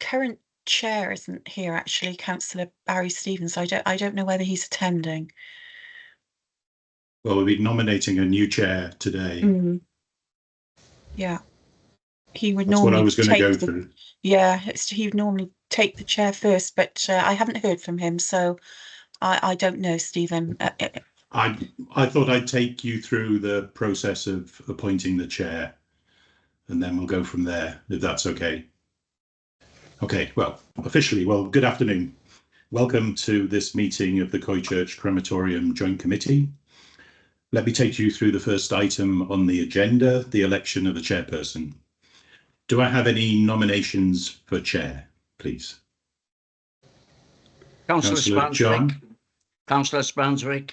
current chair isn't here actually, Councillor Barry Stevens. I don't know whether he's attending. Well, we'll be nominating a new chair today. Yeah, he would That's normally what I was going to go through. Yeah, he would normally take the chair first, but I haven't heard from him, so I don't know, Stephen. I thought I'd take you through the process of appointing the chair, and then we'll go from there, if that's okay. Okay, well, officially, good afternoon. Welcome to this meeting of the Coychurch Crematorium Joint Committee. Let me take you through the first item on the agenda, the election of a chairperson. Do I have any nominations for chair, please? Councillor John. Councillor Spanswick.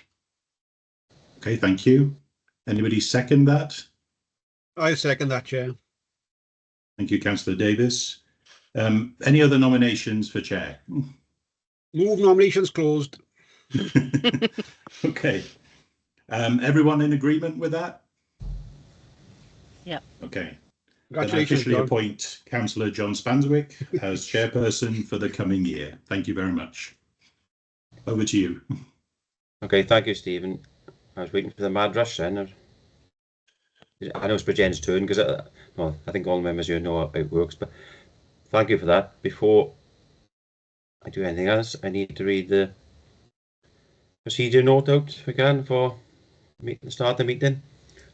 Okay, thank you. Anybody second that? I second that, Chair. Thank you, Councillor Davis. Any other nominations for chair? Move nominations closed. Okay. Everyone in agreement with that? Yeah. Okay. Congratulations, I officially John. appoint Councillor John Spanswick as chairperson for the coming year. Thank you very much. Over to you. Okay, thank you, Stephen. I was waiting for the mad rush then. I know it's Bridget's turn because I think all members here know how it works, but thank you for that. Before I do anything else, I need to read the procedure note out if I can for start the meeting.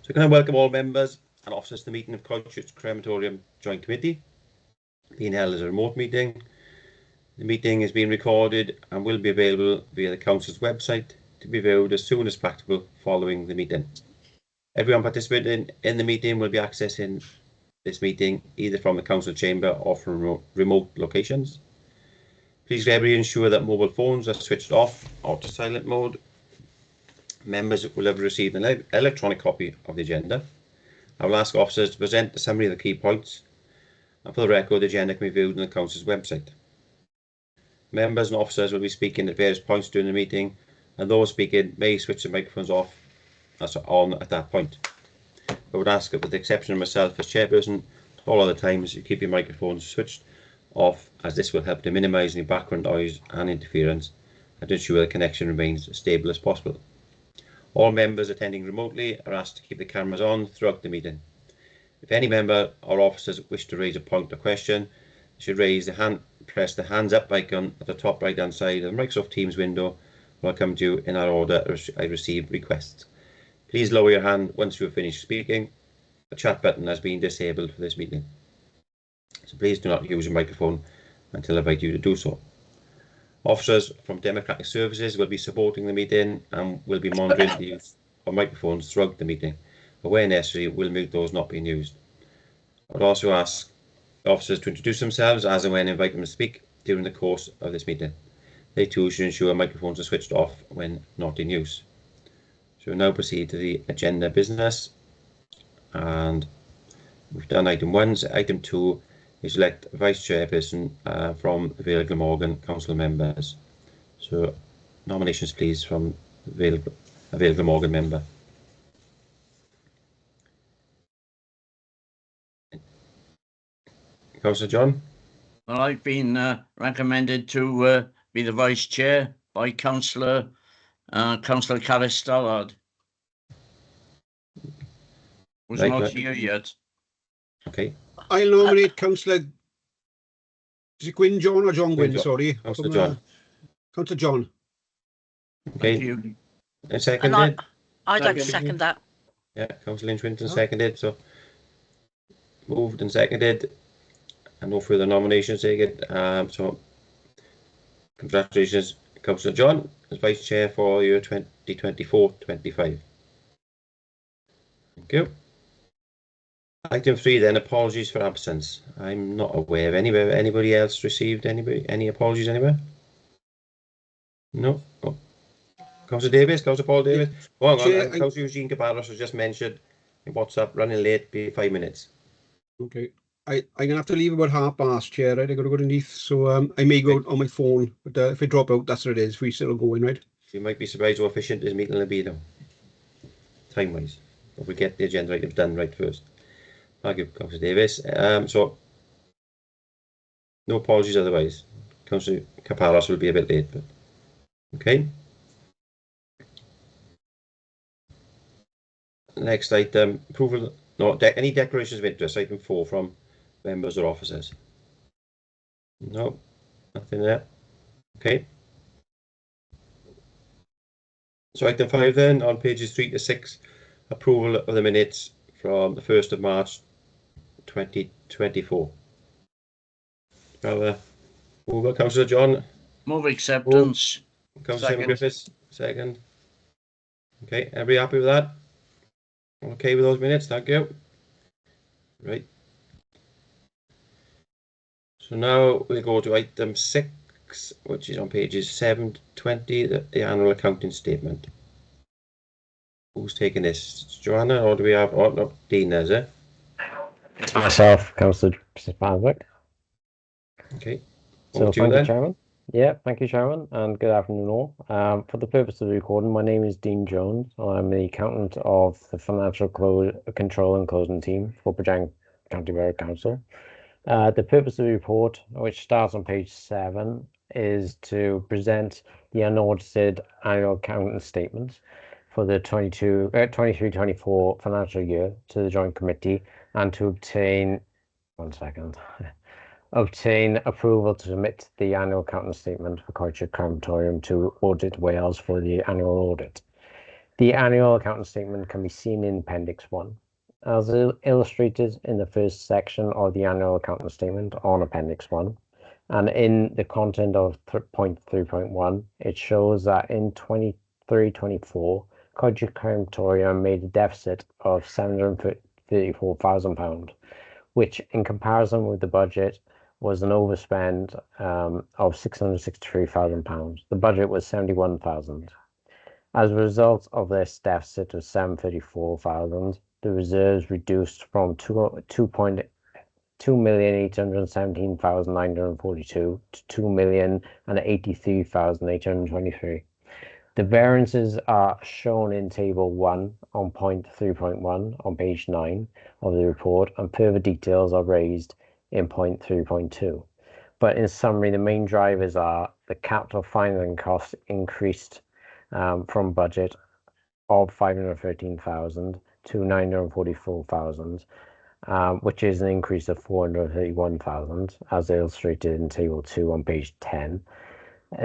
So can I welcome all members and officers to the meeting of Coychurch Crematorium Joint Committee, being held as a remote meeting. The meeting is being recorded and will be available via the Council's website to be viewed as soon as practical following the meeting. Everyone participating in the meeting will be accessing this meeting either from the Council chamber or from remote locations. Please ensure that mobile phones are switched off or to silent mode. Members will have received an electronic copy of the agenda. I will ask officers to present a summary of the key points, and for the record, the agenda can be viewed on the Council's website. Members and officers will be speaking at various points during the meeting, and those speaking may switch the microphones off on at that point. I would ask that, with the exception of myself as chairperson, all other times you keep your microphones switched off, as this will help to minimise any background noise and interference and to ensure the connection remains as stable as possible. All members attending remotely are asked to keep the cameras on throughout the meeting. If any member or officers wish to raise a point or question, they should press the hands up icon at the top right hand side of the Microsoft Teams window when I come to you in our order I receive requests. Please lower your hand once you have finished speaking. The chat button has been disabled for this meeting, so please do not use your microphone until I invite you to do so. Officers from Democratic Services will be supporting the meeting and will be monitoring the use of microphones throughout the meeting, but where necessary will mute those not being used. I would also ask officers to introduce themselves as and when invited to speak during the course of this meeting. They too should ensure microphones are switched off when not in use. So we'll now proceed to the agenda business, and we've done item 1. So item 2 is elect a vice chairperson from the Vale Glamorgan council members. So nominations please from a Vale Glamorgan member. Councillor John? Well, I've been recommended to be the vice chair by Councillor Carys Stallard. Was Right, not here yet. Okay. I'll nominate Councillor, is it Gwyn John or John Gwyn? John. Sorry. Councillor John. Councillor John. Okay. Thank you. And seconded? I'd like to second that. Yeah, Councillor Lynch-Winton seconded. So moved and seconded, and no further nominations taken. So congratulations, Councillor John, as vice chair for year 2024-25. Thank you. Item 3 then, apologies for absence. I'm not aware of anybody else received any apologies anywhere? No. Oh. Councillor Davis, Councillor Paul Davis. Oh, hang on. Councillor Eugene Cabarros has just mentioned in WhatsApp, running late, be 5 minutes. Okay. I'm going to have to leave about past, Chair, right? I've got to go to Neath, so I may go on my phone, but if I drop out, that's what it is. We still going, right? You might be surprised how efficient this meeting will be, though, time-wise, if we get the agenda items done right first. Thank you, Councillor Davis. So No apologies otherwise. Councillor Kapalos will be a bit late, but okay. Next item, approval, any declarations of interest, item 4 from members or officers. No, nothing there. Okay. So item 5 then, on pages 3 to 6, approval of the minutes from the 1st of March 2024. Mover, Councillor John. Move acceptance. Councillor Griffiths, second. Okay, everybody happy with that? Okay with those minutes, thank you. Right. So now we go to item 6, which is on pages 7 to 20, the annual accounting statement. Who's taking this? Joanna, or do we have, oh no, Dean, is it? It's myself, Councillor Fitzpatrick. Okay. So thank you, Chairman. Yeah, thank you, Chairman, and good afternoon all. For the purpose of the recording, my name is Dean Jones. I'm the accountant of the Financial Control and Closing Team for Pajang County Borough Council. The purpose of the report, which starts on page 7, is to present the unaudited annual accounting statement for the 23-24 financial year to the Joint Committee and to obtain approval to submit the annual accounting statement for Coychurch Crematorium to Audit Wales for the annual audit. The annual accounting statement can be seen in Appendix 1. As illustrated in the first section of the annual accounting statement on Appendix 1, and in the content of point 3.1, it shows that in 23-24, Coychurch Crematorium made a deficit of £734,000, which in comparison with the budget was an overspend of £663,000. The budget was £71,000. As a result of this deficit of £734,000, the reserves reduced from £2,817,942 to £2,083,823. The variances are shown in Table 1 on point 3.1 on page 9 of the report, and further details are raised in point 3.2. But in summary, the main drivers are the capital financing costs increased from budget of £513,000 to £944,000, which is an increase of £431,000, as illustrated in Table 2 on page 10.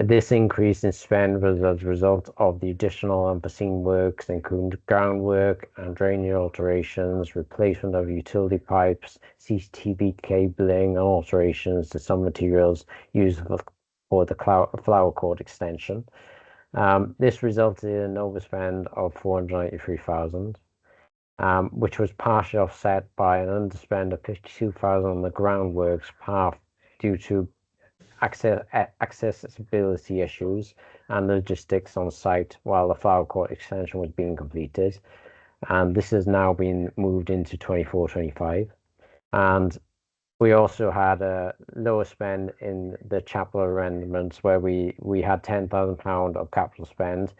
This increase in spend was as a result of the additional unforeseen works, including groundwork and drainage alterations, replacement of utility pipes, CCTV cabling, and alterations to some materials used for the flower court extension. This resulted in an overspend of £493,000, which was partially offset by an underspend of £52,000 on the groundworks path due to accessibility issues and logistics on site while the flower court extension was being completed, and this has now been moved into 24-25. And we also had a lower spend in the chapel arrangements, where we had £10,000 of capital spend,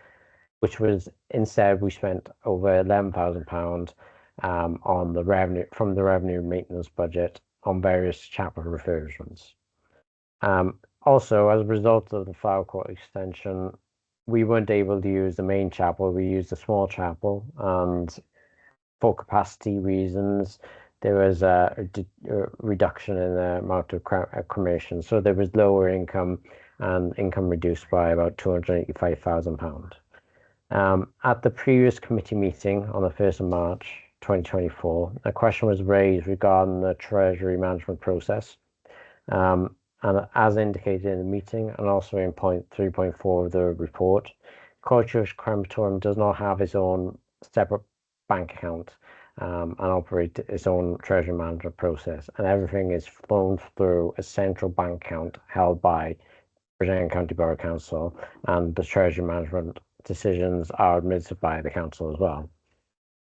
which was instead we spent over £11,000 on the revenue from the revenue maintenance budget on various chapel refurbishments. Also, as a result of the flower court extension, we weren't able to use the main chapel. We used a small chapel, and for capacity reasons, there was a reduction in the amount of cremation. So there was lower income, and income reduced by about £285,000. At the previous committee meeting on the 1st of March 2024, a question was raised regarding the treasury management process. And as indicated in the meeting, and also in point 3.4 of the report, Coychurch Crematorium does not have its own separate bank account and operate its own treasury management process, and everything is flown through a central bank account held by Virginia County Borough Council, and the treasury management decisions are administered by the council as well.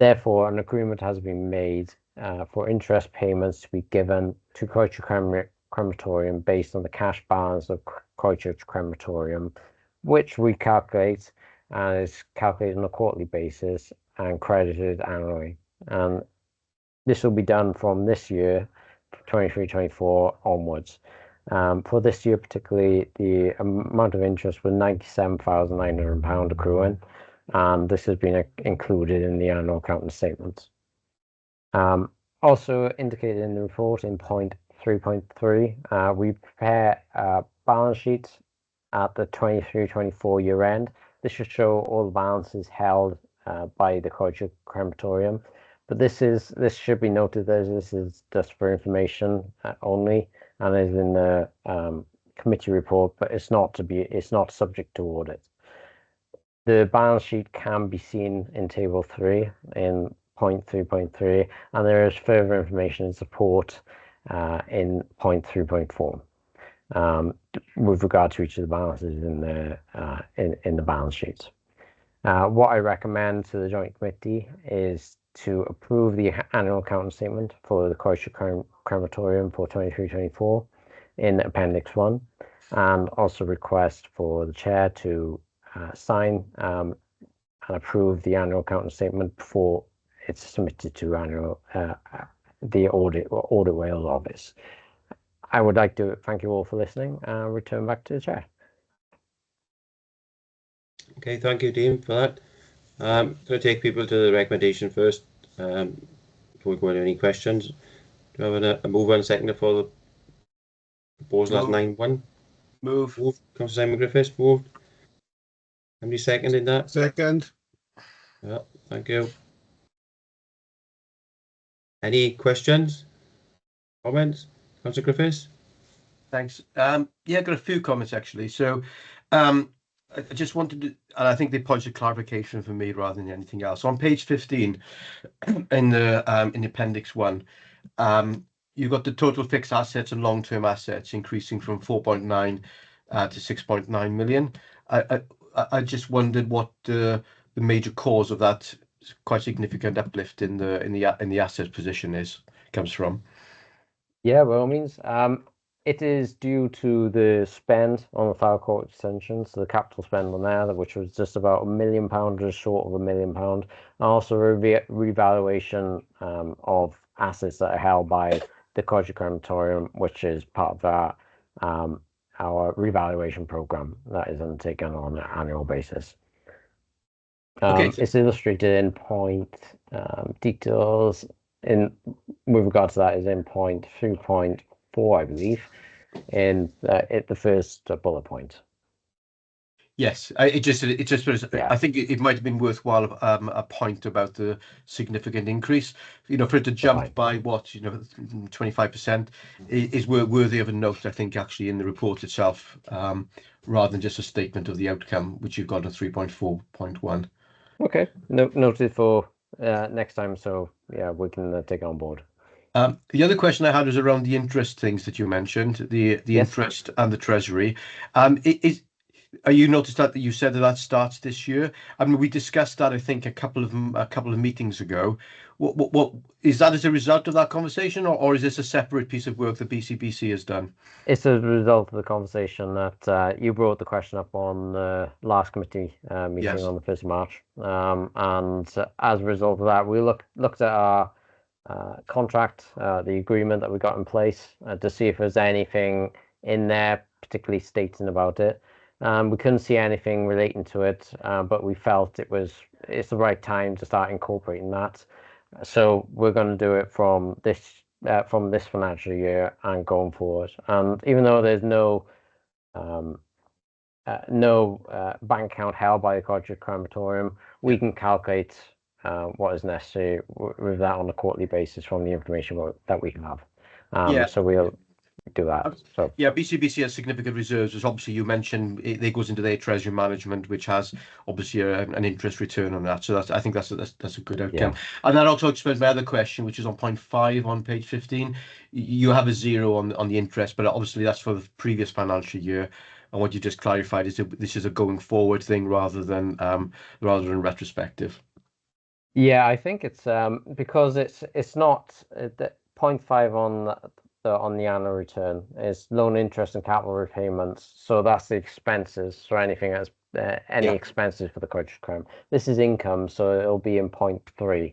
Therefore, an agreement has been made for interest payments to be given to Coychurch Crematorium based on the cash balance of Coychurch Crematorium, which we calculate and is calculated on a quarterly basis and credited annually. And this will be done from this year, 23-24 onwards. For this year particularly, the amount of interest was £97,900 accruing, and this has been included in the annual accounting statements. Also indicated in the report in point 3.3, we prepare balance sheets at the 23-24 year end. This should show all the balances held by the Coychurch Crematorium, but this should be noted that this is just for information only, and is in the committee report, but it's not subject to audit. The balance sheet can be seen in table 3 in point 3.3, and there is further information in support in point 3.4 with regard to each of the balances in the balance sheet. What I recommend to the joint committee is to approve the annual accounting statement for the Coychurch Crematorium for 23-24 in Appendix 1, and also request for the chair to sign and approve the annual accounting statement before it's submitted to the Audit Wales office. I would like to thank you all for listening and return back to the chair. Okay, thank you, Dean, for that. I'm going to take people to the recommendation first before we go into any questions. Do you have a move and second for the proposal as 9.1? Move. Councillor Simon Griffiths, moved. Anybody seconded that? Second. Yeah, thank you. Any questions? Comments? Councillor Griffiths? Thanks. Yeah, I've got a few comments actually. So I just wanted to, and I think they point to clarification for me rather than anything else. On page 15 in the appendix 1, you've got the total fixed assets and long-term assets increasing from 4.9 to 6.9 million. I just wondered what the major cause of that quite significant uplift in the asset position comes from. Yeah, by all means. It is due to the spend on the Fire Court extension, so the capital spend on there, which was just about £1 million, just short of £1 million, and also a revaluation of assets that are held by the Coychurch Crematorium, which is part of our revaluation program that is undertaken on an annual basis. It's illustrated in point details with regard to that is in point 3.4, I believe, in the first bullet point. Yes, it just was, yeah. I think it might have been worthwhile a point about the significant increase. For it to jump by what 25% is worthy of a note. I think actually in the report itself, rather than just a statement of the outcome, which you've got a 3.4.1. Okay, noted for next time. So yeah, we can take it on board. The other question I had was around the interest things that you mentioned, the yes. Interest and the treasury. You noticed that you said that starts this year. I mean, we discussed that I think a couple of meetings ago. What is that as a result of that conversation, or is this a separate piece of work that BCBC has done? It's a result of the conversation that you brought the question up on the last committee meeting yes. on the 1st of March, and as a result of that, we looked at our contract, the agreement that we got in place to see if there's anything in there particularly stating about it. We couldn't see anything relating to it, but we felt it's the right time to start incorporating that. So we're going to do it from this financial year and going forward. And even though there's no bank account held by the Coychurch Crematorium, we can calculate what is necessary with that on a quarterly basis from the information that we have. So we'll do that. So yeah, BCBC has significant reserves, as obviously you mentioned. It goes into their treasury management, which has obviously an interest return on that. So I think that's a good outcome. Yeah. And that also explains my other question, which is on point 5 on page 15. You have a 0 on the interest, but obviously that's for the previous financial year. And what you just clarified is that this is a going forward thing rather than retrospective. Yeah, I think it's because it's not the 0.5 on the annual return is loan interest and capital repayments. So that's the expenses. So anything that's any yeah. expenses for the Coychurch Crem. This is income, so it'll be in 0.3.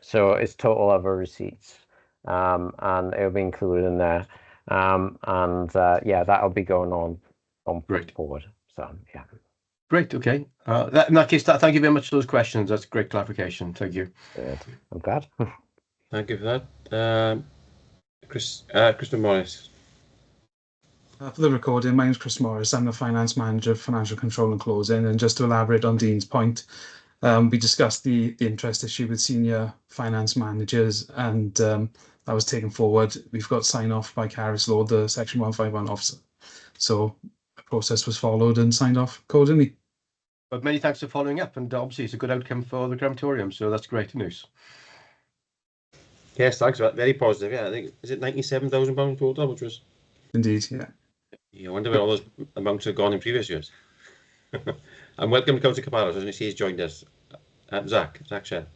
So it's total other receipts, and it'll be included in there. Yeah, that'll be going on Great. forward. So yeah. Great. Okay. In that case, thank you very much for those questions. That's great clarification. Thank you. Good. I'm glad. Thank you for that. Christopher Morris. For the recording, my name is Chris Morris. I'm the Finance Manager of Financial Control and Closing. And just to elaborate on Dean's point, we discussed the interest issue with senior finance managers, and that was taken forward. We've got sign off by Caris Lord, the Section 151 officer. So the process was followed and signed off accordingly. But many thanks for following up, and obviously it's a good outcome for the crematorium, so that's great news. Yes, thanks for that. Very positive. Yeah, I think, is it £97,000 total, which was... Indeed, yeah. You wonder where all those amounts have gone in previous years. And welcome to Councillor Caparros, as I see he's joined us. Zach Shell.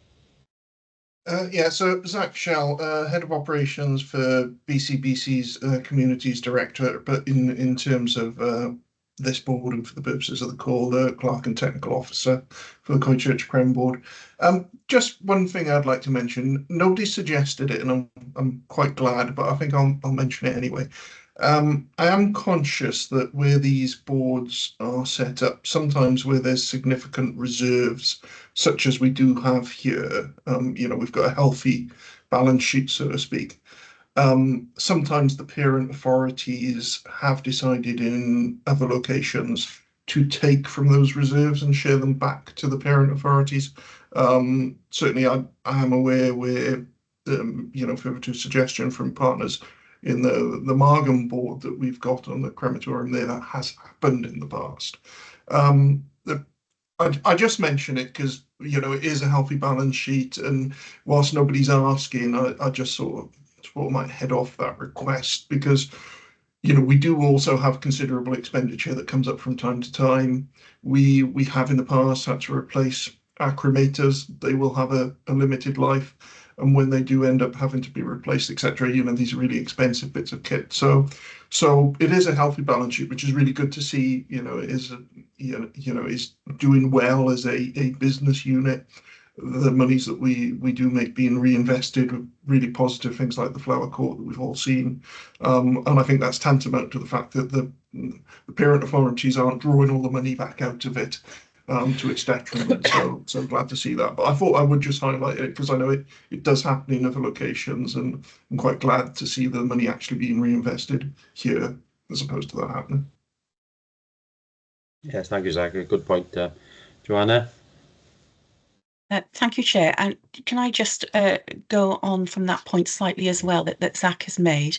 Yeah, so Zach Shell, Head of Operations for BCBC's Communities Director, but in terms of this board and for the purposes of the call, the Clerk and Technical Officer for the Coychurch Crem Board. Just one thing I'd like to mention. Nobody suggested it, and I'm quite glad, but I think I'll mention it anyway. I am conscious that where these boards are set up, sometimes where there's significant reserves, such as we do have here, we've got a healthy balance sheet, so to speak. Sometimes the parent authorities have decided in other locations to take from those reserves and share them back to the parent authorities. Certainly, I am aware where, further to suggestion from partners in the Margam board that we've got on the crematorium there, that has happened in the past. I just mention it because, it is a healthy balance sheet, and whilst nobody's asking, I just sort of might head off that request, because, we do also have considerable expenditure that comes up from time to time. We have in the past had to replace our cremators. They will have a limited life, and when they do end up having to be replaced, etc., these are really expensive bits of kit. So it is a healthy balance sheet, which is really good to see. Is doing well as a business unit. The monies that we do make being reinvested with really positive things like the flower court that we've all seen, and I think that's tantamount to the fact that the parent authorities aren't drawing all the money back out of it. To its detriment, so I'm glad to see that. But I thought I would just highlight it because I know it does happen in other locations, and I'm quite glad to see the money actually being reinvested here as opposed to that happening. Yes, thank you, Zach. Good point. Joanna? Thank you, Chair. And can I just go on from that point slightly as well that Zach has made?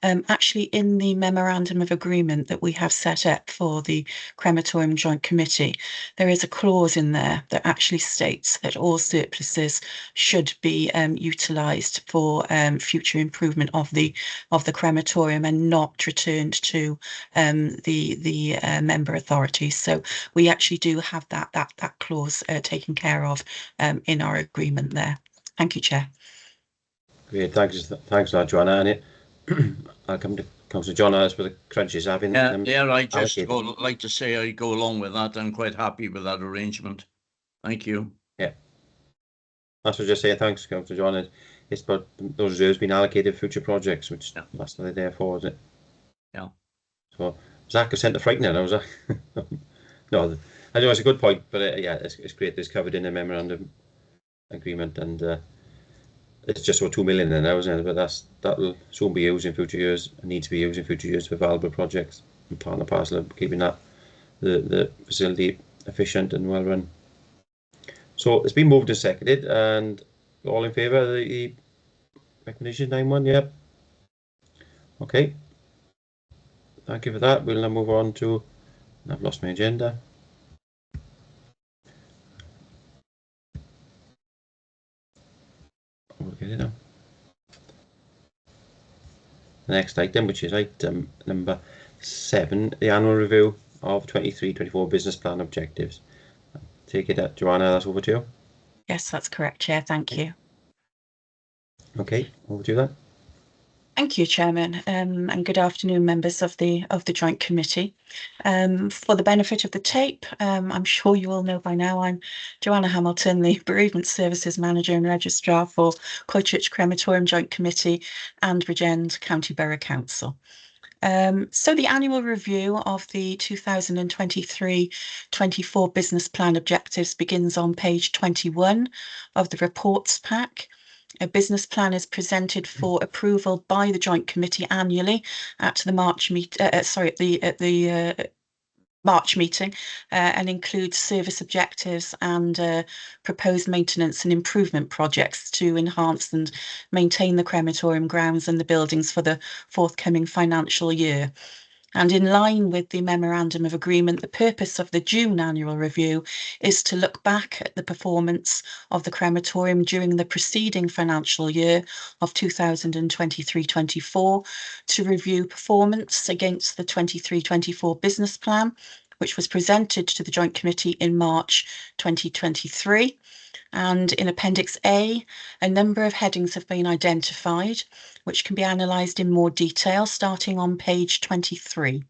Actually, in the memorandum of agreement that we have set up for the Crematorium Joint Committee, there is a clause in there that actually states that all surpluses should be utilised for future improvement of the crematorium and not returned to the member authorities. So we actually do have that clause taken care of in our agreement there. Thank you, Chair. Great, thanks for that, Joanna. And I'll come to Councillor John as for the crunches having. I just like to say I go along with that. I'm quite happy with that arrangement. Thank you. Yeah. That's what I just say. Thanks, Councillor John. It's about those reserves being allocated for future projects, which that's what they're there for, is it? Yeah. So Zach has sent the frightener now, was that? No, I know it's a good point, but it's great that it's covered in the memorandum agreement, and it's just over 2 million there now, isn't it? But that'll soon be used in future years, and need to be used in future years for valuable projects, and part and parcel of keeping that the facility efficient and well run. So it's been moved and seconded, and all in favour of the recommendation 9.1? Yep. Okay. Thank you for that. We'll now move on to. I've lost my agenda. We'll get it now. The next item, which is item number 7, the annual review of 23-24 business plan objectives. Take it, Joanna, that's over to you. Yes, that's correct, Chair. Thank you. Okay, over to you then. Thank you, Chairman, and good afternoon, members of the Joint Committee. For the benefit of the tape, I'm sure you all know by now, I'm Joanna Hamilton, the Bereavement Services Manager and Registrar for Coychurch Crematorium Joint Committee and Bridgend County Borough Council. So the annual review of the 2023-24 business plan objectives begins on page 21 of the reports pack. A business plan is presented for approval by the Joint Committee annually at the March March meeting, and includes service objectives and proposed maintenance and improvement projects to enhance and maintain the crematorium grounds and the buildings for the forthcoming financial year. And in line with the Memorandum of Agreement, the purpose of the June annual review is to look back at the performance of the crematorium during the preceding financial year of 2023-24, to review performance against the 23-24 business plan, which was presented to the Joint Committee in March 2023. And in Appendix A, a number of headings have been identified, which can be analysed in more detail, starting on page 23.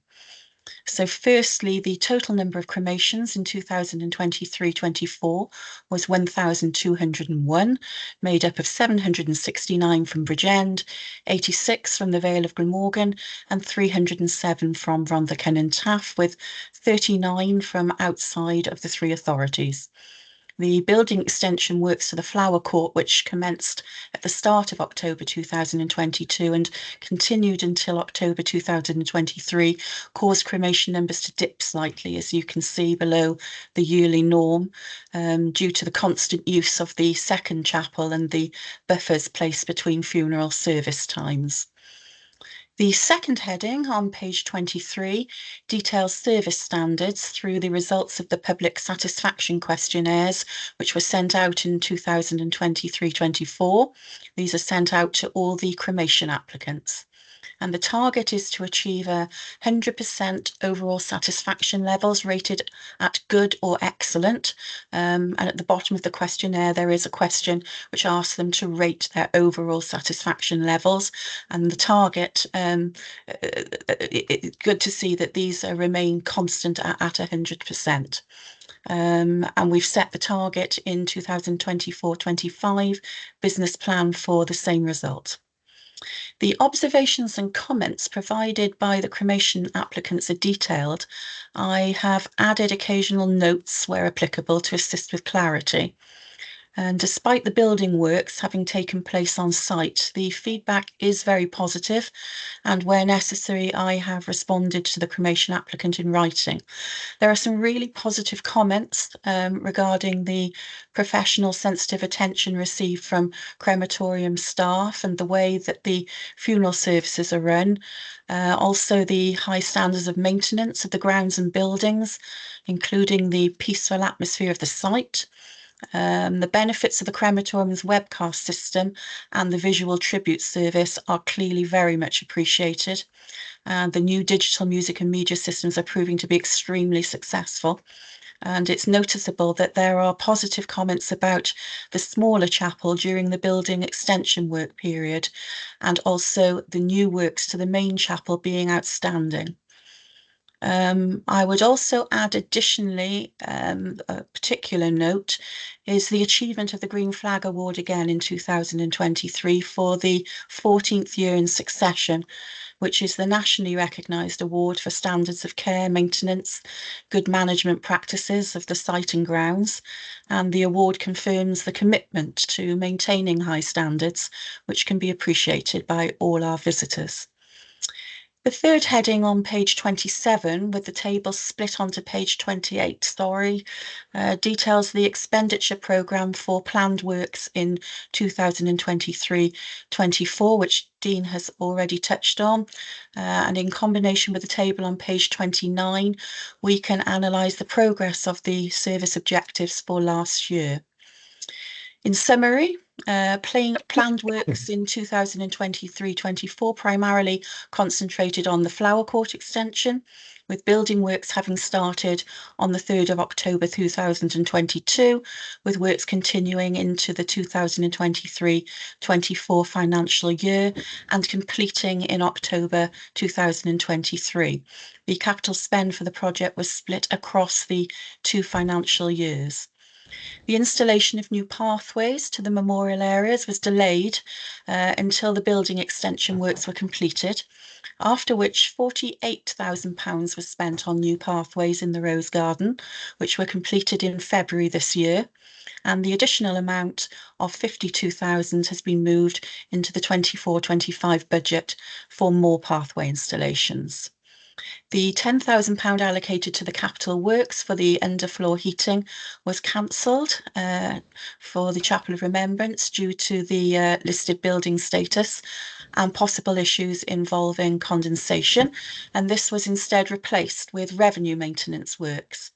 So firstly, the total number of cremations in 2023-24 was 1,201, made up of 769 from Bridgend, 86 from the Vale of Glamorgan, and 307 from Rhondda and Taff, with 39 from outside of the three authorities. The building extension works to the Flower Court, which commenced at the start of October 2022 and continued until October 2023, caused cremation numbers to dip slightly, as you can see below the yearly norm, due to the constant use of the second chapel and the buffers placed between funeral service times. The second heading on page 23 details service standards through the results of the public satisfaction questionnaires, which were sent out in 2023-24. These are sent out to all the cremation applicants. And the target is to achieve 100% overall satisfaction levels rated at good or excellent. And at the bottom of the questionnaire, there is a question which asks them to rate their overall satisfaction levels. And the target, it's good to see that these remain constant at 100%. And we've set the target in 2024-25 business plan for the same result. The observations and comments provided by the cremation applicants are detailed. I have added occasional notes where applicable to assist with clarity. And despite the building works having taken place on site, the feedback is very positive, and where necessary, I have responded to the cremation applicant in writing. There are some really positive comments regarding the professional sensitive attention received from crematorium staff and the way that the funeral services are run. Also the high standards of maintenance of the grounds and buildings, including the peaceful atmosphere of the site. The benefits of the crematorium's webcast system and the visual tribute service are clearly very much appreciated. And the new digital music and media systems are proving to be extremely successful. And it's noticeable that there are positive comments about the smaller chapel during the building extension work period, and also the new works to the main chapel being outstanding. I would also add additionally, a particular note is the achievement of the Green Flag Award again in 2023 for the 14th year in succession, which is the nationally recognised award for standards of care, maintenance, good management practices of the site and grounds. And the award confirms the commitment to maintaining high standards, which can be appreciated by all our visitors. The third heading on page 27, with the table split onto page 28, details the expenditure programme for planned works in 2023-24, which Dean has already touched on. And in combination with the table on page 29, we can analyse the progress of the service objectives for last year. In summary, planned works in 2023-24 primarily concentrated on the Flower Court extension, with building works having started on the 3rd of October 2022, with works continuing into the 2023-24 financial year and completing in October 2023. The capital spend for the project was split across the 2 financial years. The installation of new pathways to the memorial areas was delayed until the building extension works were completed, after which £48,000 was spent on new pathways in the Rose Garden, which were completed in February this year, and the additional amount of £52,000 has been moved into the 24-25 budget for more pathway installations. The £10,000 allocated to the capital works for the underfloor heating was cancelled for the Chapel of Remembrance due to the listed building status and possible issues involving condensation, and this was instead replaced with revenue maintenance works.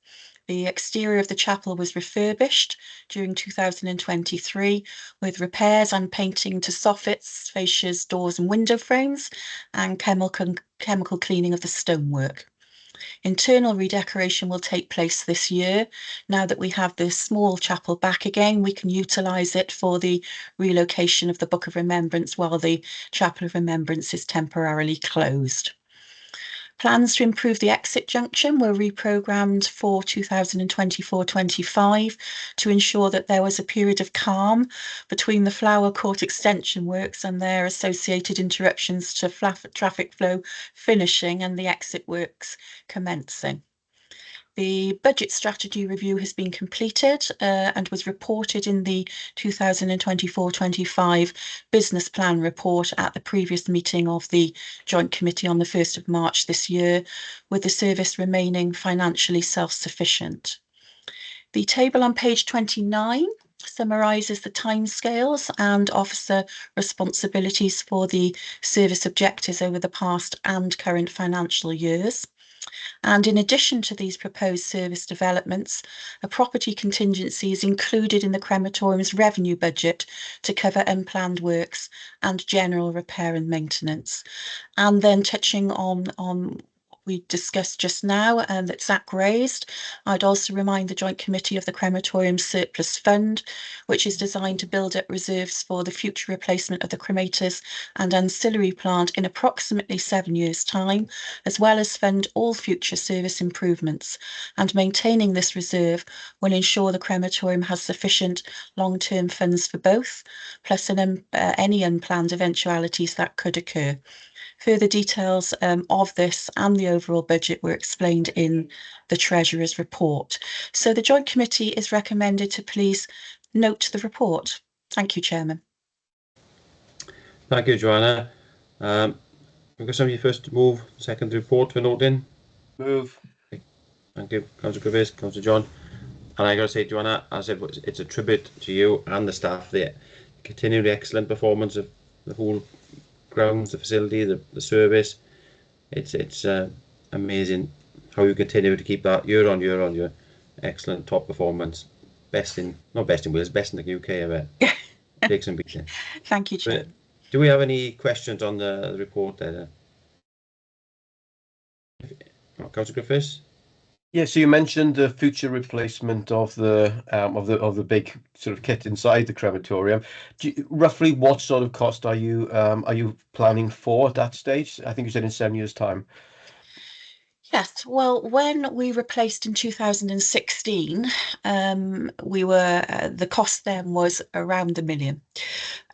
The exterior of the chapel was refurbished during 2023 with repairs and painting to soffits, fascias, doors and window frames, and chemical cleaning of the stonework. Internal redecoration will take place this year. Now that we have this small chapel back again, we can utilise it for the relocation of the Book of Remembrance while the Chapel of Remembrance is temporarily closed. Plans to improve the exit junction were reprogrammed for 2024-25 to ensure that there was a period of calm between the Flower Court extension works and their associated interruptions to traffic flow finishing and the exit works commencing. The budget strategy review has been completed and was reported in the 2024-25 business plan report at the previous meeting of the Joint Committee on the 1st of March this year, with the service remaining financially self-sufficient. The table on page 29 summarises the timescales and officer responsibilities for the service objectives over the past and current financial years. And in addition to these proposed service developments, a property contingency is included in the crematorium's revenue budget to cover unplanned works and general repair and maintenance. And then touching on we discussed just now and that Zach raised, I'd also remind the Joint Committee of the Crematorium Surplus Fund, which is designed to build up reserves for the future replacement of the cremators and ancillary plant in approximately 7 years' time, as well as fund all future service improvements. And maintaining this reserve will ensure the crematorium has sufficient long-term funds for both, plus any unplanned eventualities that could occur. Further details of this and the overall budget were explained in the Treasurer's report. So the Joint Committee is recommended to please note the report. Thank you, Chairman. Thank you, Joanna. We've got somebody first to move, second report for noting. Move. Okay. Thank you, Councillor Griffiths, Councillor John. And I got to say, Joanna, as I said, it's a tribute to you and the staff, the continued excellent performance of the whole grounds, the facility, the service. It's amazing how you continue to keep that year on year excellent top performance. Not best in Wales, best in the UK, I bet. Takes some beating. Thank you, Chair. Do we have any questions on the report there? Councillor Griffiths? Yeah, so you mentioned the future replacement of the big sort of kit inside the crematorium. Roughly what sort of cost are you planning for at that stage? I think you said in 7 years' time. Yes, well, when we replaced in 2016, the cost then was around £1 million.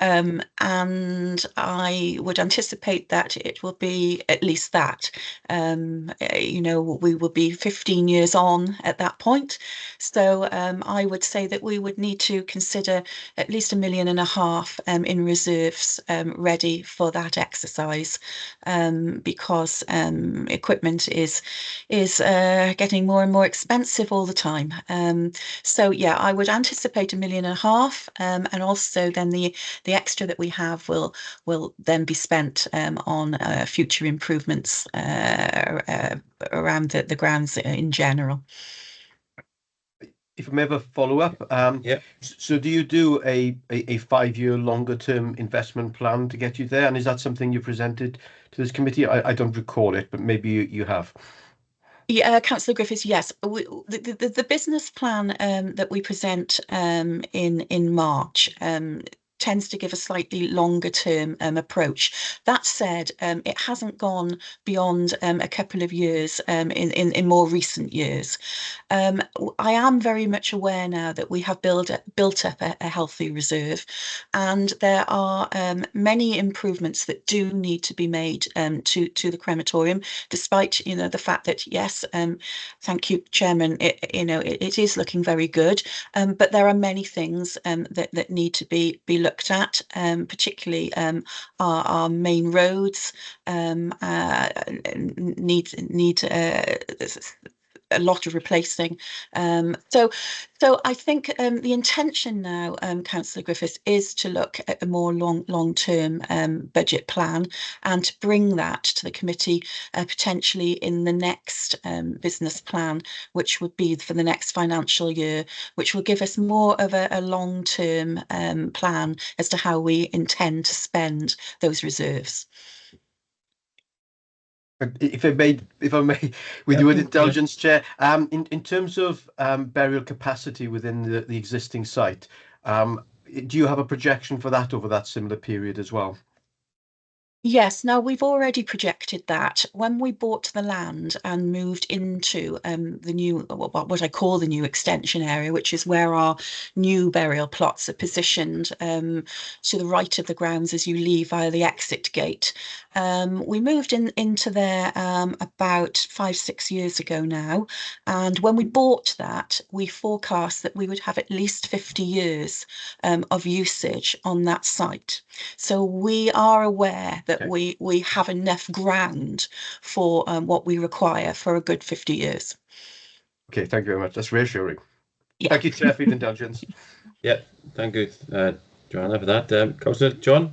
And I would anticipate that it will be at least that. We will be 15 years on at that point. So I would say that we would need to consider at least £1.5 million in reserves ready for that exercise, because equipment is getting more and more expensive all the time. So yeah, I would anticipate £1.5 million, and also then the extra that we have will then be spent on future improvements around the grounds in general. if I may have a follow-up. Yeah. So do you do a 5-year longer term investment plan to get you there? And is that something you presented to this committee? I don't recall it, but maybe you have. Yeah, Councillor Griffiths, yes. The business plan that we present in March tends to give a slightly longer term approach. That said, it hasn't gone beyond a couple of years in more recent years. I am very much aware now that we have built up a healthy reserve, and there are many improvements that do need to be made to the crematorium, despite the fact that yes, thank you, Chairman, it is looking very good, but there are many things that need to be looked at, particularly our main roads need a lot of replacing. So I think the intention now, Councillor Griffiths, is to look at a more long-term budget plan and to bring that to the committee potentially in the next business plan, which would be for the next financial year, which will give us more of a long-term plan as to how we intend to spend those reserves. If I may, with your indulgence, Chair, in terms of burial capacity within the existing site, do you have a projection for that over that similar period as well? Yes, now we've already projected that when we bought the land and moved into the new, what I call the new extension area, which is where our new burial plots are positioned to the right of the grounds as you leave via the exit gate. We moved into there about 5-6 years ago now, and when we bought that, we forecast that we would have at least 50 years of usage on that site. So we are aware that we have enough ground for what we require for a good 50 years. Okay, thank you very much. That's reassuring. Yeah. Thank you, Chair, for your indulgence. Yeah, thank you, Joanna, for that. Councillor John?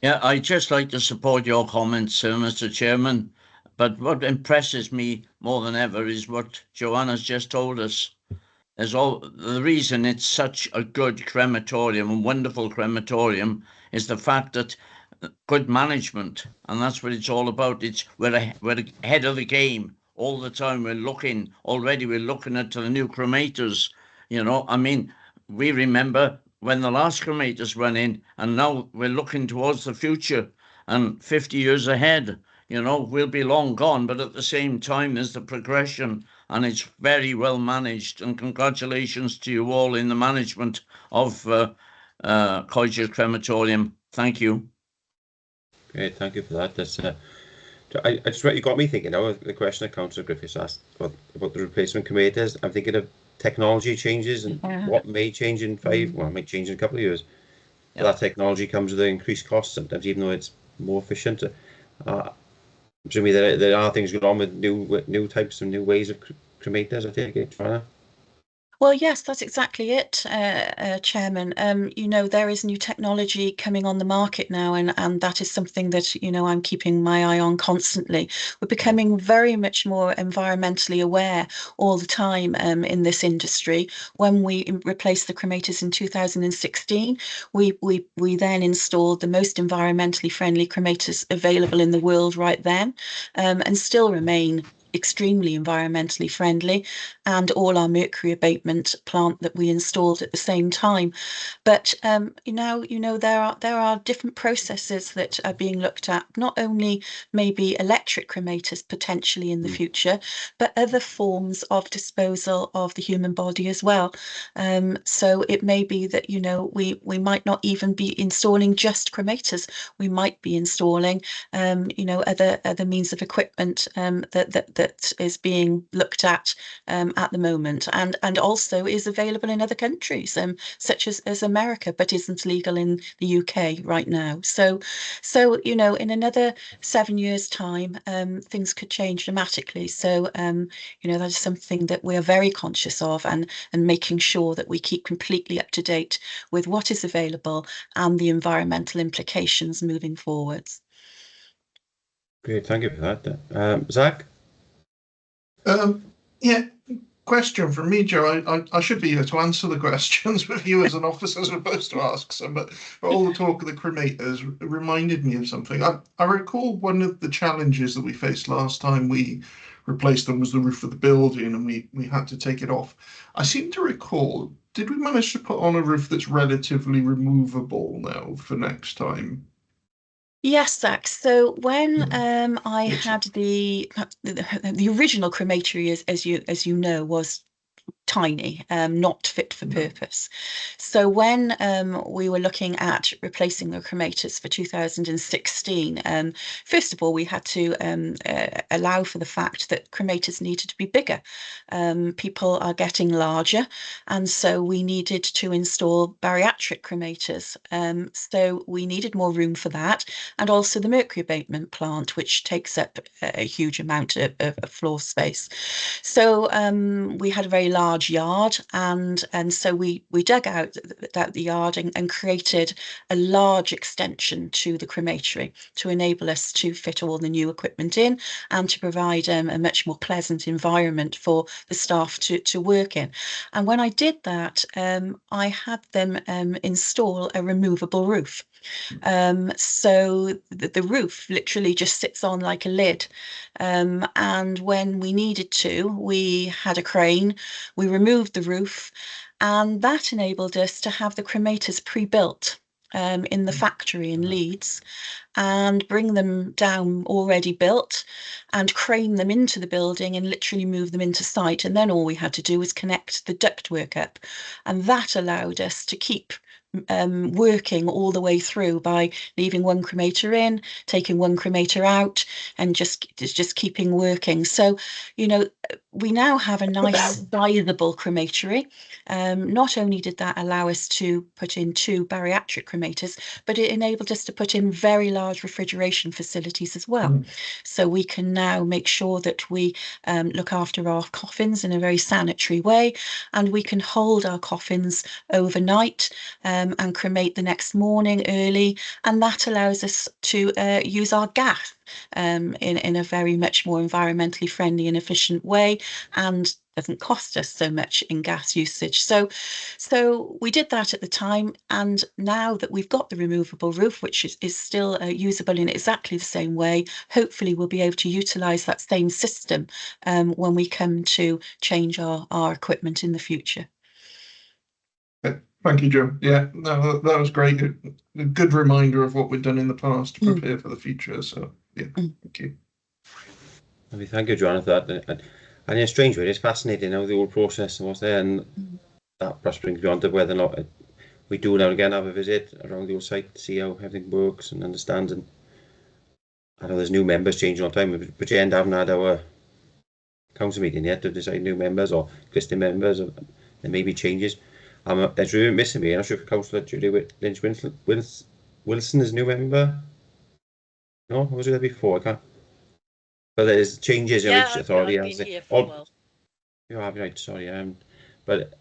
Yeah, I'd just like to support your comments, Mr. Chairman. But what impresses me more than ever is what Joanna's just told us. The reason it's such a good crematorium, a wonderful crematorium, is the fact that good management, and that's what it's all about. We're ahead of the game all the time. We're looking at the new cremators. I mean, we remember when the last cremators went in, and now we're looking towards the future and 50 years ahead. We'll be long gone, but at the same time, there's the progression, and it's very well managed. And congratulations to you all in the management of Coychurch Crematorium. Thank you. Great, thank you for that. That's you got me thinking now of the question that Councillor Griffiths asked about the replacement cremators. I'm thinking of technology changes and what may change in might change in a couple of years. Yep. That technology comes with increased costs sometimes, even though it's more efficient. Presumably there are things going on with new types and new ways of cremators, I take it, Joanna? Well, yes, that's exactly it, Chairman. There is new technology coming on the market now, and that is something that, I'm keeping my eye on constantly. We're becoming very much more environmentally aware all the time in this industry. When we replaced the cremators in 2016, we then installed the most environmentally friendly cremators available in the world right then, and still remain extremely environmentally friendly, and all our mercury abatement plant that we installed at the same time. But there are different processes that are being looked at, not only maybe electric cremators potentially in the future, but other forms of disposal of the human body as well. So it may be that we might not even be installing just cremators. We might be installing other means of equipment that is being looked at the moment, and also is available in other countries, such as America, but isn't legal in the UK right now. So in another 7 years' time, things could change dramatically. So that is something that we are very conscious of, and making sure that we keep completely up to date with what is available and the environmental implications moving forwards. Great, thank you for that. Zach? Yeah, question from me, Joe. I should be here to answer the questions, but you as an officer are supposed to ask some. But all the talk of the cremators reminded me of something. I recall one of the challenges that we faced last time we replaced them was the roof of the building, and we had to take it off. I seem to recall, did we manage to put on a roof that's relatively removable now for next time? Yes, Zach. So when I Yes, sir. had the original crematory, as you know, was tiny, not fit for purpose. So when we were looking at replacing the cremators for 2016, first of all, we had to allow for the fact that cremators needed to be bigger. People are getting larger, and so we needed to install bariatric cremators. So we needed more room for that, and also the mercury abatement plant, which takes up a huge amount of floor space. So we had a very large yard, and so we dug out the yard and created a large extension to the crematory to enable us to fit all the new equipment in and to provide a much more pleasant environment for the staff to work in. And when I did that, I had them install a removable roof. So the roof literally just sits on like a lid. And when we needed to, we had a crane, we removed the roof, and that enabled us to have the cremators pre-built in the factory in Leeds, and bring them down already built and crane them into the building and literally move them into site. And then all we had to do was connect the ductwork up. And that allowed us to keep working all the way through by leaving one cremator in, taking one cremator out, and just keeping working. So, you know, we now have a nice sizable crematory. Not only did that allow us to put in 2 bariatric cremators, but it enabled us to put in very large refrigeration facilities as well. So we can now make sure that we look after our coffins in a very sanitary way, and we can hold our coffins overnight and cremate the next morning early, and that allows us to use our gas in a very much more environmentally friendly and efficient way, and doesn't cost us so much in gas usage. So we did that at the time, and now that we've got the removable roof, which is still usable in exactly the same way, hopefully we'll be able to utilise that same system when we come to change our equipment in the future. Thank you, Joe. Yeah, no, that was great. A good reminder of what we've done in the past to prepare for the future. So, yeah, thank you. Thank you, Joanna, for that. And in a strange way, it's fascinating how the whole process was there, and that perhaps brings me on to whether or not we do now and again have a visit around the old site to see how everything works and understand. And I know there's new members changing all the time. We pretend haven't had our council meeting yet to decide new members or existing members, or there may be changes. It's really missing me. I'm not sure if Councillor Julie Lynch Wilson is a new member. No, was it there before? I can't. But there's changes in which authority has it. You have right, sorry. But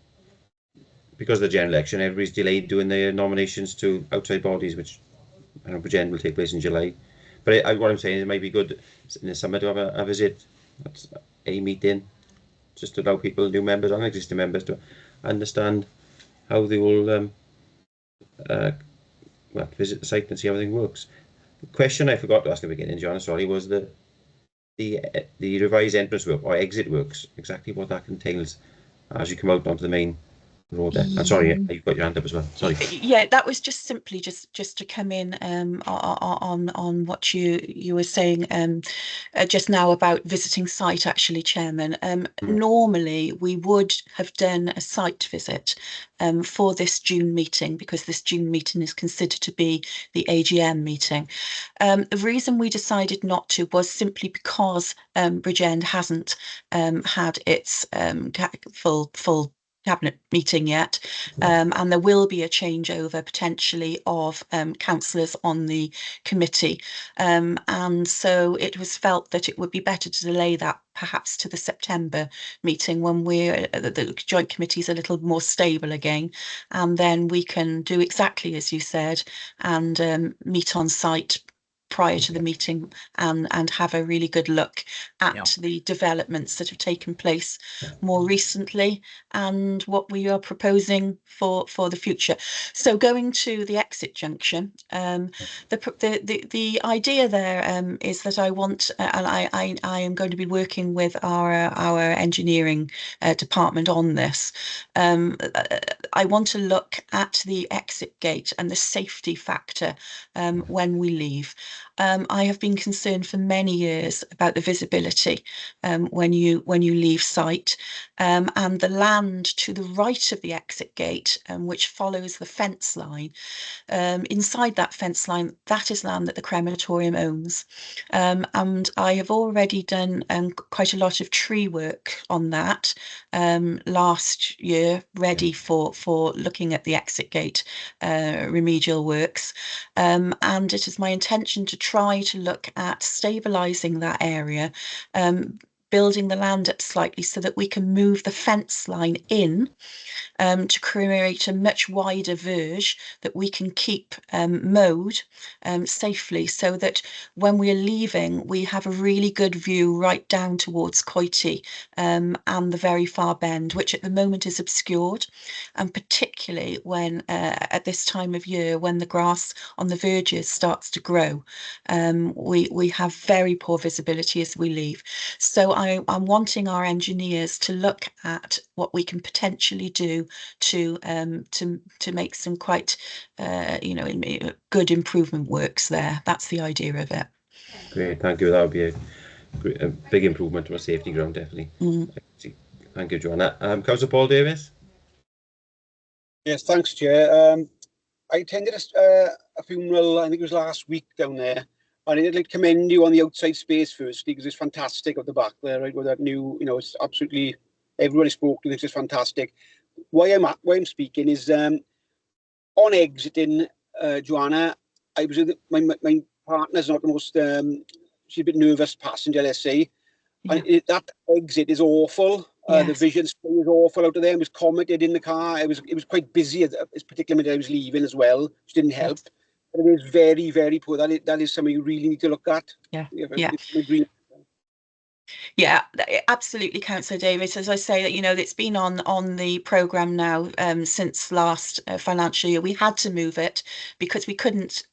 because of the general election, everybody's delayed doing their nominations to outside bodies, which I know pretend will take place in July. But what I'm saying is it might be good in the summer to have a visit, a meeting, just to allow people, new members and existing members, to understand how they will visit the site and see how everything works. The question I forgot to ask at the beginning, John, sorry, was the revised entrance work or exit works, exactly what that entails as you come out onto the main road there. I'm sorry, you've got your hand up as well. Sorry. Yeah, that was just simply just to come in on what you were saying just now about visiting site, actually, Chairman. Normally we would have done a site visit for this June meeting, because this June meeting is considered to be the AGM meeting. The reason we decided not to was simply because Bridgend hasn't had its full cabinet meeting yet, and there will be a changeover potentially of councillors on the committee, and so it was felt that it would be better to delay that perhaps to the September meeting, when the joint committee is a little more stable again, and then we can do exactly as you said and meet on site prior to the meeting and have a really good look at Yeah. the developments that have taken place more recently and what we are proposing for the future. So going to the exit junction, the idea there is that I want, and I am going to be working with our engineering department on this. I want to look at the exit gate and the safety factor when we leave. I have been concerned for many years about the visibility when you leave site, and the land to the right of the exit gate, which follows the fence line. Inside that fence line, that is land that the crematorium owns, and I have already done quite a lot of tree work on that last year, ready for looking at the exit gate remedial works, and it is my intention to try to look at stabilising that area, building the land up slightly so that we can move the fence line in to create a much wider verge that we can keep mowed safely, so that when we're leaving, we have a really good view right down towards Coychurch and the very far bend, which at the moment is obscured, and particularly when at this time of year, when the grass on the verges starts to grow, we have very poor visibility as we leave. So I'm wanting our engineers to look at what we can potentially do to make some quite good improvement works there. That's the idea of it. Great, thank you. That would be a big improvement to a safety ground, definitely. Thank you, Joanna. Councillor Paul Davis. Yes, thanks, Chair. I attended a funeral, I think it was last week down there, and I'd like to commend you on the outside space firstly, because it's fantastic at the back there, right, with that new, it's absolutely, everyone I spoke to thinks it's fantastic. Why I'm speaking is on exiting, Joanna, I was with my partner's not the most, she's a bit nervous passenger, let's say, and that exit is awful. Yes. The vision is awful out of there. It was commented in the car. It was quite busy at this particular minute I was leaving as well, which didn't help. But it is very, very poor. That is something you really need to look at. Yeah, absolutely, Councillor Davis. As I say, that it's been on the programme now since last financial year. We had to move it because we couldn't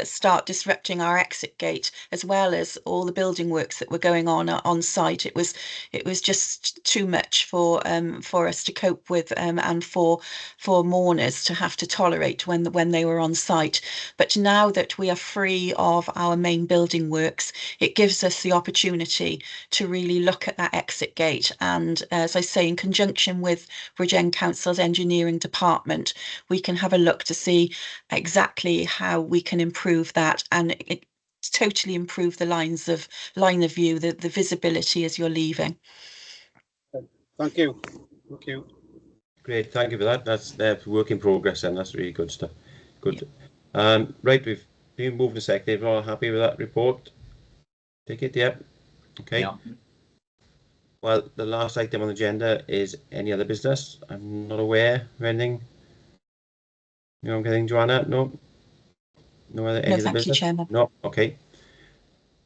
start disrupting our exit gate, as well as all the building works that were going on site. It was just too much for us to cope with, and for mourners to have to tolerate when they were on site. But now that we are free of our main building works, it gives us the opportunity to really look at that exit gate, and as I say, in conjunction with Bridgend Council's engineering department, we can have a look to see exactly how we can improve that and totally improve the line of view, the visibility as you're leaving. Thank you. Great, thank you for that. That's work in progress, and that's really good stuff. Good. Right, we've been moved to secretary. We're all happy with that report. Take it, yep. Okay. Yeah. Well, the last item on the agenda is any other business. I'm not aware of anything. Anything, Joanna? No? No other any other business? You, Chairman. No? Okay.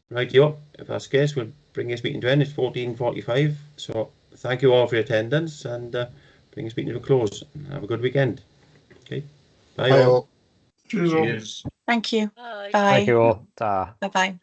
Right, yo. If that's the case, we'll bring this meeting to end. It's 14:45. So thank you all for your attendance, and bring this meeting to a close. Have a good weekend. Okay. Bye all. Cheers. Cheers. Thank you. Thank you all. Bye-bye.